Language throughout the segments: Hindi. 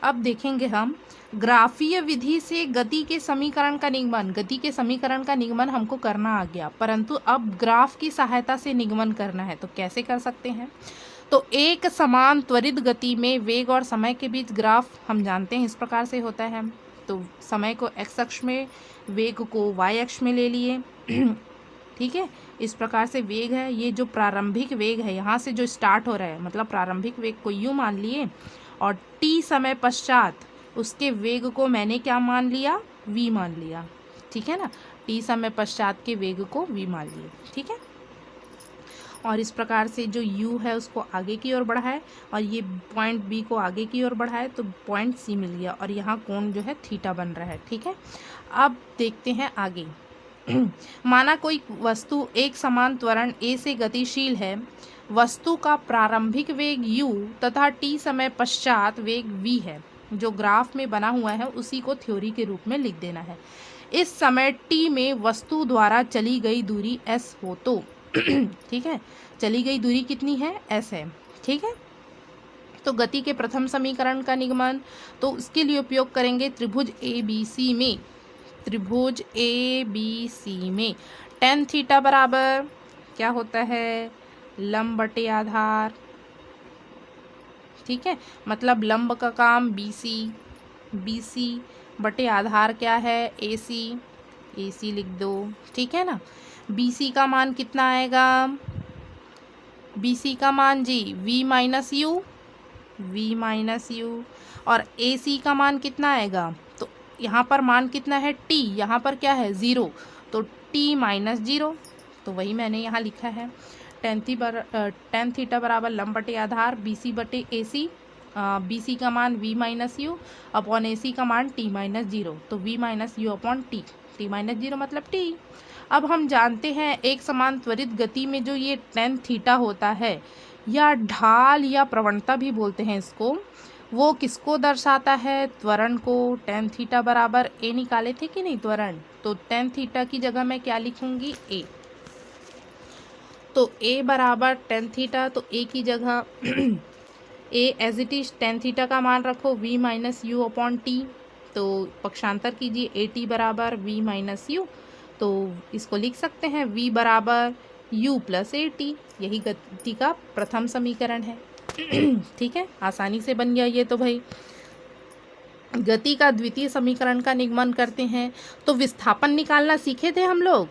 अब देखेंगे हम ग्राफीय विधि से गति के समीकरण का निगमन हमको करना आ गया, परंतु अब ग्राफ की सहायता से निगमन करना है। तो कैसे कर सकते हैं? तो एक समान त्वरित गति में वेग और समय के बीच ग्राफ हम जानते हैं इस प्रकार से होता है। तो समय को x अक्ष में, वेग को y अक्ष में ले लिए। ठीक है, इस प्रकार से वेग है, ये जो प्रारंभिक वेग है यहाँ से जो स्टार्ट हो रहा है, मतलब प्रारंभिक वेग को u मान लिए और t समय पश्चात उसके वेग को मैंने क्या मान लिया? v मान लिया। ठीक है ना, t समय पश्चात के वेग को v मान लिए। ठीक है, और इस प्रकार से जो u है उसको आगे की ओर बढ़ाए और ये पॉइंट b को आगे की ओर बढ़ाए तो पॉइंट c मिल गया और यहाँ कोण जो है थीटा बन रहा है। ठीक है, अब देखते हैं आगे। माना कोई वस्तु एक समान त्वरण a से गतिशील है, वस्तु का प्रारंभिक वेग u तथा t समय पश्चात वेग v है। जो ग्राफ में बना हुआ है उसी को थ्योरी के रूप में लिख देना है। इस समय t में वस्तु द्वारा चली गई दूरी s हो तो ठीक है, चली गई दूरी कितनी है? s है। ठीक है, तो गति के प्रथम समीकरण का निगमन, तो उसके लिए उपयोग करेंगे त्रिभुज ABC में। त्रिभुज ABC में tan थीटा बराबर क्या होता है? लंब बटे आधार। ठीक है, मतलब लंब का काम BC बटे आधार क्या है? AC लिख दो। ठीक है ना, BC का मान कितना आएगा? BC का मान जी V माइनस U और AC का मान कितना आएगा? तो यहाँ पर मान कितना है? T, यहाँ पर क्या है? 0, तो T माइनस 0, तो वही मैंने यहाँ लिखा है। tan थीटा बराबर लंब बटे आधार BC बटे AC। BC का मान V minus U upon AC का मान T माइनस 0, तो V minus U upon T minus 0 मतलब T। अब हम जानते हैं एक समान त्वरित गति में जो ये tan थीटा होता है, या ढाल या प्रवणता भी बोलते हैं इसको, वो किसको दर्शाता है? त्वरण को। tan थीटा बराबर a निकाले थे कि नहीं त्वरण, तो tan थीटा की जगह मैं क्या लिखूंगी? a। तो a बराबर tan थीटा, तो a की जगह a as it is tan theta का मान रखो V minus U upon T, तो पक्षांतर कीजिए AT बराबर V माइनस U, तो इसको लिख सकते हैं V बराबर U प्लस AT। यही गति का प्रथम समीकरण है। ठीक है, आसानी से बन गया ये तो भाई। गति का द्वितीय समीकरण का निगमन करते हैं, तो विस्थापन निकालना सीखे थे हम लोग।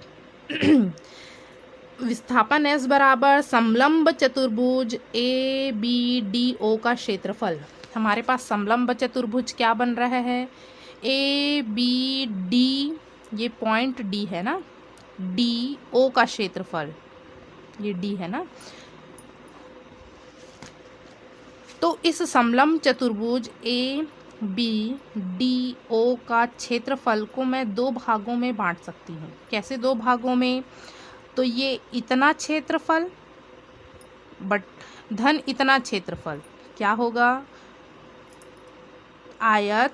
विस्थापन S बराबर समलंब चतुर्भुज ABDO का क्षेत्रफल। हमारे पास समलंब चतुर्भुज क्या बन रहा है? ABD, ये पॉइंट D है ना, DO का क्षेत्रफल, ये D है ना। तो इस समलंब चतुर्भुज ABDO का क्षेत्रफल को मैं दो भागों में बांट सकती हूँ। कैसे दो भागों में? तो ये इतना क्षेत्रफल बट धन इतना क्षेत्रफल क्या होगा? आयत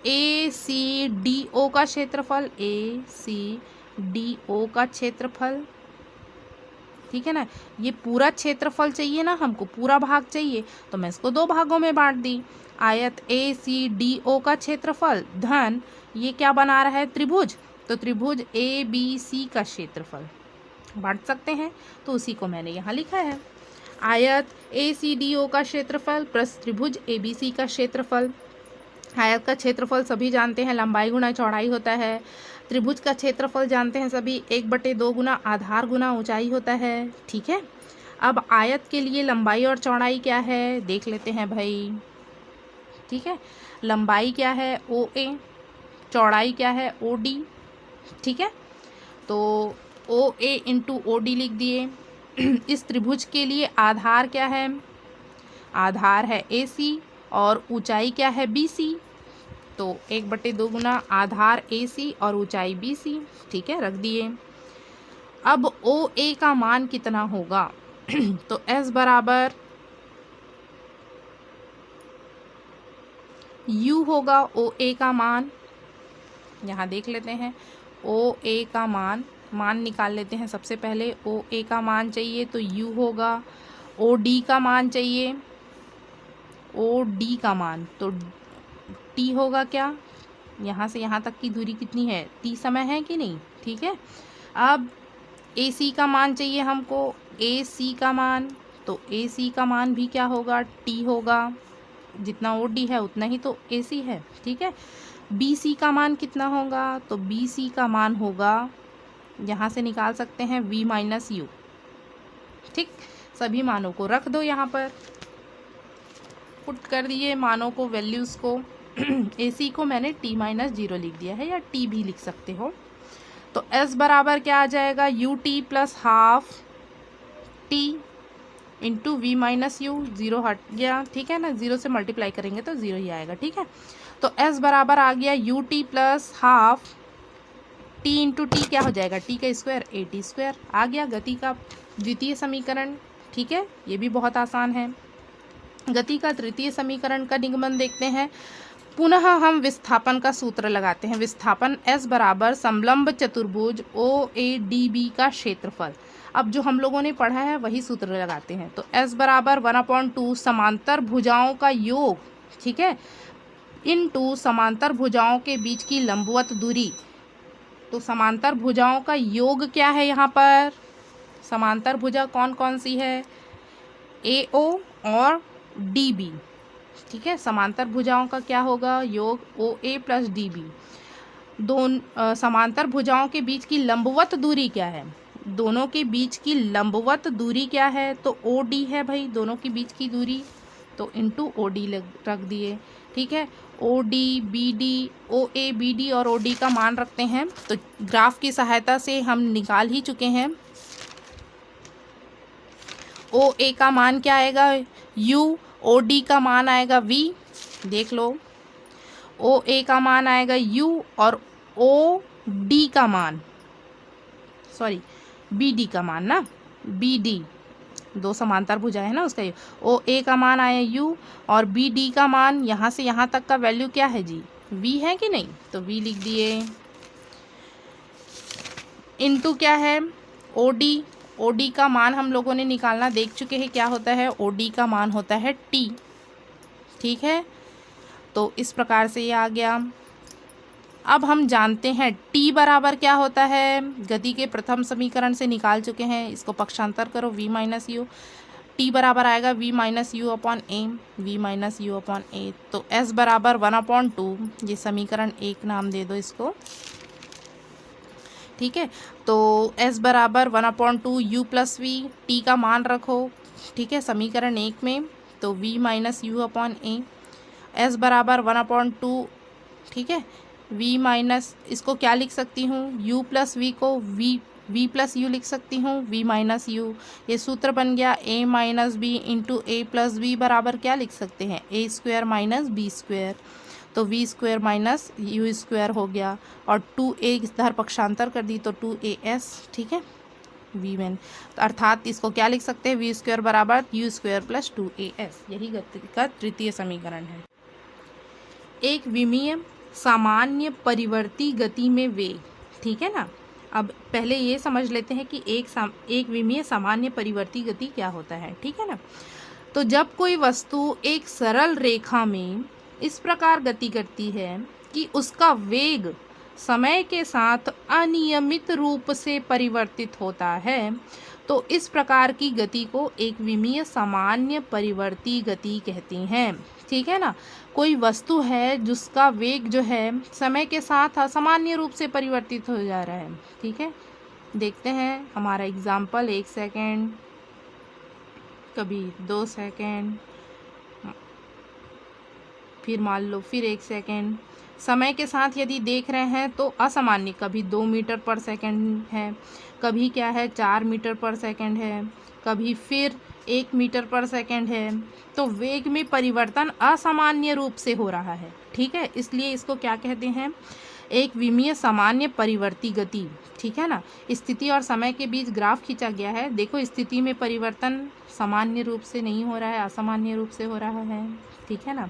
ACDO का क्षेत्रफल, ACDO का क्षेत्रफल। ठीक है ना, ये पूरा क्षेत्रफल चाहिए ना, हमको पूरा भाग चाहिए, तो मैं इसको दो भागों में बांट दी। आयत ACDO का क्षेत्रफल धन ये क्या बना रहा है? त्रिभुज, तो त्रिभुज ABC का क्षेत्रफल बांट सकते हैं, तो उसी को मैंने यहाँ लिखा है। आयत ACDO का क्षेत्रफल प्लस त्रिभुज ABC का क्षेत्रफल। आयत का क्षेत्रफल सभी जानते हैं लंबाई गुना चौड़ाई होता है। त्रिभुज का क्षेत्रफल जानते हैं सभी 1/2 गुना आधार गुना ऊंचाई होता है। ठीक है, अब आयत के लिए लंबाई और चौड़ाई क्या है देख लेते हैं भाई। ठीक है, लंबाई क्या है? OA, चौड़ाई क्या है? OD। ठीक है, तो OA इंटू OD लिख दिए। इस त्रिभुज के लिए आधार क्या है? आधार है AC और ऊंचाई क्या है? BC, तो 1/2 गुना आधार AC और ऊंचाई BC। ठीक है, रख दिए। अब OA का मान कितना होगा? तो S बराबर U होगा OA का मान। यहाँ देख लेते हैं OA का मान निकाल लेते हैं। सबसे पहले OA का मान चाहिए तो U होगा, OD का मान चाहिए ओ डी का मान, तो टी होगा क्या, यहाँ से यहाँ तक की दूरी कितनी है, टी समय है कि नहीं, ठीक है। अब ए सी का मान चाहिए हमको, ए सी का मान, तो ए सी का मान भी क्या होगा, टी होगा, जितना ओ डी है उतना ही तो ए सी है, ठीक है। बी सी का मान कितना होगा, तो बी सी का मान होगा, यहाँ से निकाल सकते हैं v माइनस यू, ठीक। सभी मानों को रख दो, यहाँ पर पुट कर दिए मानों को, वैल्यूज़ को। ए सी को मैंने t माइनस 0 लिख दिया है, या t भी लिख सकते हो। तो s बराबर क्या आ जाएगा, U T plus half T into V minus U, 0 हट गया, ठीक है ना, 0 से मल्टीप्लाई करेंगे तो 0 ही आएगा, ठीक है। तो s बराबर आ गया you T plus half T into T, क्या हो जाएगा, टी का स्क्वायर, ए टी स्क्वायर आ गया गति का द्वितीय समीकरण, ठीक है। ये भी बहुत आसान है। गति का तृतीय समीकरण का निगमन देखते हैं। पुनः हम विस्थापन का सूत्र लगाते हैं। विस्थापन S बराबर समलंब चतुर्भुज ओ ए डी बी का क्षेत्रफल। अब जो हम लोगों ने पढ़ा है वही सूत्र लगाते हैं। तो S बराबर 1/2 समांतर भुजाओं का योग, ठीक है, इनटू समांतर भुजाओं के बीच की लंबवत दूरी। तो समांतर भुजाओं का योग क्या है, यहाँ पर समांतर भुजा कौन कौन सी है, ए ओ और डी बी, ठीक है। समांतर भुजाओं का क्या होगा, योग ओ ए प्लस डी बी। समांतर भुजाओं के बीच की लंबवत दूरी क्या है, दोनों के बीच की लंबवत दूरी क्या है, तो ओ डी है भाई, दोनों के बीच की दूरी, तो इंटू ओ डी रख दिए, ठीक है। O D B D, O A B D और ओ डी का मान रखते हैं। तो ग्राफ की सहायता से हम निकाल ही चुके हैं। ओ ए का मान क्या आएगा, यू, ओ डी का मान आएगा v, देख लो, ओ ए का मान आएगा u और ओ डी का मान, सॉरी बी डी का मान ना, बी डी, दो समांतर भुजा है ना उसका, ओ ए का मान आया u और बी डी का मान, यहाँ से यहाँ तक का वैल्यू क्या है जी, v है कि नहीं, तो v लिख दिए, इनटू क्या है ओ डी। ओ डी का मान हम लोगों ने निकालना देख चुके हैं, क्या होता है, ओ डी का मान होता है t, ठीक है। तो इस प्रकार से ये आ गया। अब हम जानते हैं t बराबर क्या होता है, गति के प्रथम समीकरण से निकाल चुके हैं, इसको पक्षांतर करो, v माइनस यू, t बराबर आएगा v minus u upon a, v minus u upon a. तो s बराबर 1/2, ये समीकरण 1 नाम दे दो इसको, ठीक है। तो s बराबर 1/2 u प्लस वी, टी का मान रखो, ठीक है, समीकरण 1 में, तो v माइनस यू अपॉन ए। s बराबर 1/2, ठीक है, v माइनस, इसको क्या लिख सकती हूँ, u प्लस वी को v प्लस यू लिख सकती हूँ, v माइनस यू। ये सूत्र बन गया a minus B into A plus B बराबर क्या लिख सकते हैं, a square minus B square. तो v square minus U square हो गया, और 2a इधर पक्षांतर कर दी तो 2as, ठीक है, v में, तो अर्थात इसको क्या लिख सकते हैं, v स्क्वायर बराबर यू स्क्वायर प्लस 2as। यही गति का तृतीय समीकरण है। एक विमीय सामान्य परिवर्ती गति में वेग, ठीक है ना। अब पहले ये समझ लेते हैं कि एक विमीय सामान्य परिवर्ती गति क्या होता है, ठीक है ना। तो जब कोई वस्तु एक सरल रेखा में इस प्रकार गति करती है कि उसका वेग समय के साथ अनियमित रूप से परिवर्तित होता है, तो इस प्रकार की गति को एक विमीय सामान्य परिवर्ती गति कहते हैं, ठीक है ना। कोई वस्तु है जिसका वेग जो है समय के साथ असामान्य रूप से परिवर्तित हो जा रहा है, ठीक है। देखते हैं हमारा एग्जाम्पल, 1 सेकेंड, कभी 2 सेकेंड, फिर मान लो फिर 1 सेकेंड। समय के साथ यदि देख रहे हैं तो असामान्य, कभी 2 मीटर पर सेकेंड है, कभी क्या है 4 मीटर पर सेकेंड है, कभी फिर 1 मीटर पर सेकेंड है। तो वेग में परिवर्तन असामान्य रूप से हो रहा है, ठीक है, इसलिए इसको क्या कहते हैं, एक विमीय सामान्य परिवर्ती गति, ठीक है ना। स्थिति और समय के बीच ग्राफ खींचा गया है। देखो स्थिति में परिवर्तन सामान्य रूप से नहीं हो रहा है, असामान्य रूप से हो रहा है, ठीक है ना।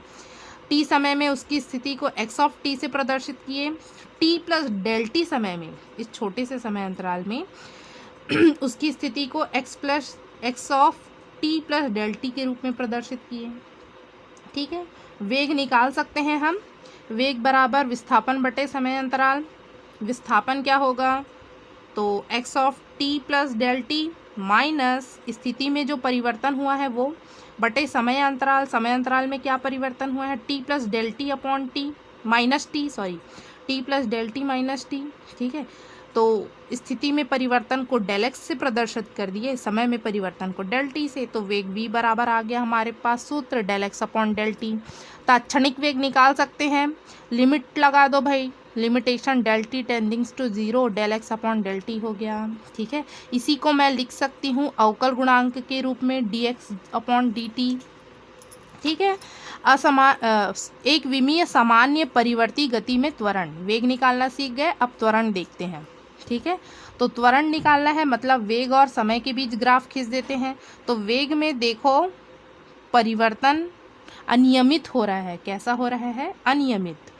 टी समय में उसकी स्थिति को एक्स ऑफ टी से प्रदर्शित किए, टी प्लस डेल टी समय में, इस छोटे से समय अंतराल में उसकी स्थिति को X of T plus del T के रूप में प्रदर्शित किए, ठीक है। वेग निकाल सकते हैं हम। वेग बराबर विस्थापन बटे समय अंतराल। विस्थापन क्या होगा, तो x of T plus del T minus स्थिति में जो परिवर्तन हुआ है वो बटे समय अंतराल। समय अंतराल में क्या परिवर्तन हुआ है, T plus del T upon T minus T, sorry T plus del T minus T. ठीक है, तो स्थिति में परिवर्तन को डेल एक्स से प्रदर्शित कर दिए, समय में परिवर्तन को डेल टी से। तो वेग v बराबर आ गया हमारे पास सूत्र del x upon del t. तात्क्षणिक वेग निकाल सकते हैं, लिमिट लगा दो भाई, limitation del t tendings to zero, del x upon del t हो गया। ठीक है, इसी को मैं लिख सकती हूँ अवकल गुणांक के रूप में D x upon D T. ठीक है, एक विमीय सामान्य परिवर्ती गति में त्वरण। वेग निकालना सीख गए, अब त्वरण देखते हैं। ठीक है, तो त्वरण निकालना है मतलब वेग और समय के बीच ग्राफ खींच देते हैं। तो वेग में देखो परिवर्तन अनियमित हो रहा है। कैसा हो रहा है, अनियमित।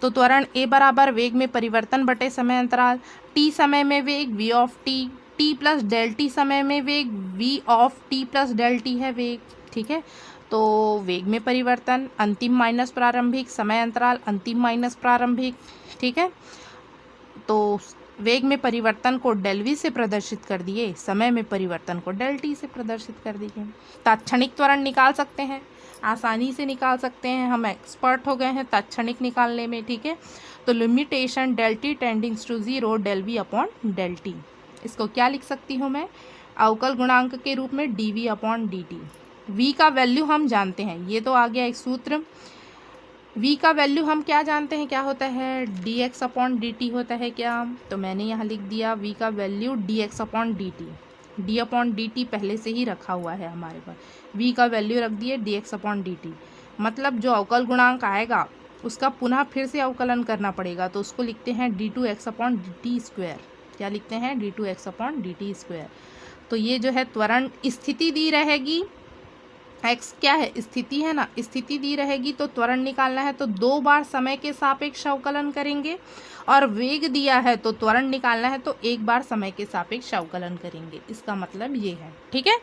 तो त्वरण a बराबर वेग में परिवर्तन बटे समय अंतराल। t समय में वेग v ऑफ t, t plus del T समय में वेग v ऑफ t प्लस डेल टी है वेग। ठीक है, तो वेग में परिवर्तन अंतिम माइनस प्रारंभिक, समय अंतराल अंतिम माइनस प्रारंभिक। ठीक है, तो वेग में परिवर्तन को डेल वी से प्रदर्शित कर दिए, समय में परिवर्तन को डेल टी से प्रदर्शित कर दिए। तात्क्षणिक त्वरण निकाल सकते हैं, आसानी से निकाल सकते हैं, हम एक्सपर्ट हो गए हैं तात्क्षणिक निकालने में। ठीक है, तो limitation del t tendings to zero del v upon del t. इसको क्या लिख सकती हूँ मैं, अवकल गुणांक के रूप में D V upon D T. V का वैल्यू हम जानते हैं, ये तो आ गया एक सूत्र। v का वैल्यू हम क्या जानते हैं, क्या होता है, D x upon D T होता है क्या, तो मैंने यहाँ लिख दिया v का value D x upon D T. D upon D T पहले से ही रखा हुआ है हमारे पास, v का वैल्यू रख दिए D x upon D T. मतलब जो अवकल गुणांक आएगा उसका पुनः फिर से अवकलन करना पड़ेगा, तो उसको लिखते हैं D two X upon D T square. क्या लिखते हैं, D two X upon D T square. तो ये जो है त्वरण स्थिति दी रहेगी, x क्या है, स्थिति है ना, स्थिति दी रहेगी तो त्वरण निकालना है तो 2 बार समय के सापेक्ष अवकलन करेंगे, और वेग दिया है तो त्वरण निकालना है तो 1 बार समय के सापेक्ष अवकलन करेंगे। इसका मतलब ये है। ठीक है।